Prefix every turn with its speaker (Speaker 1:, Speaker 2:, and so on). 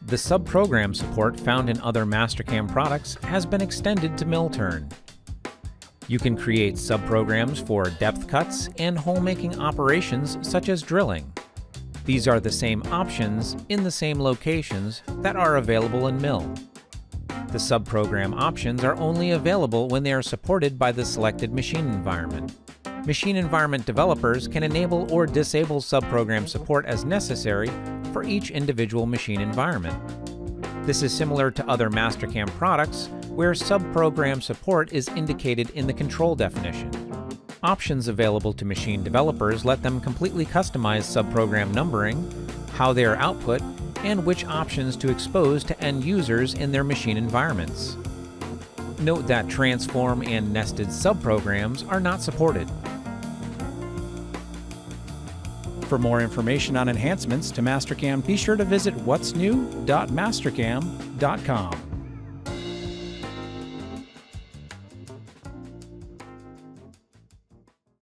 Speaker 1: The subprogram support found in other Mastercam products has been extended to mill-turn. You can create subprograms for depth cuts and hole-making operations such as drilling. These are the same options in the same locations that are available in mill. The subprogram options are only available when they are supported by the selected machine environment. Machine environment developers can enable or disable subprogram support as necessary for each individual machine environment. This is similar to other Mastercam products where subprogram support is indicated in the control definition. Options available to machine developers let them completely customize subprogram numbering, how they are output, and which options to expose to end users in their machine environments. Note that transform and nested subprograms are not supported.
Speaker 2: For more information on enhancements to Mastercam, be sure to visit whatsnew.mastercam.com.